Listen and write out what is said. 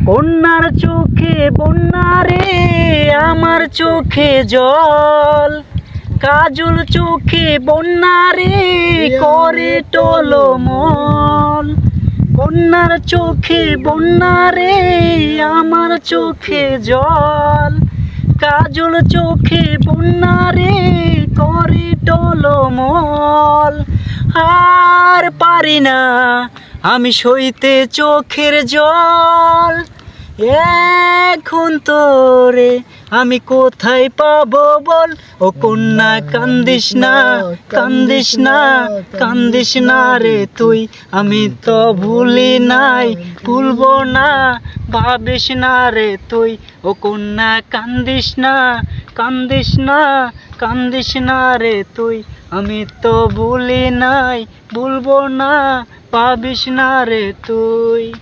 কন্যার চোখে বন্যা রে, আমার চোখে জল। কাজল চোখে বন্যা রে, করে টলমল। কন্যার চোখে বন্যা রে, আমার চোখে জল। কাজল চোখে বন্যা রে, করে টলমল। আর পারি না আমি সইতে চোখের জল। এখন তোরে আমি কোথায় পাবো বল? ও কন্যা কান্দিস না, কান্দিস না, কান্দিস না রে তুই। আমি তো ভুলি নাই, ভুলবো না, ভাবিস না রে তুই। ও কন্যা কান্দিস না, কান্দিস না, কান্দিস না রে তুই। আমি তো ভুলি নাই, ভুলবো না, ভাবিস না রে তুই।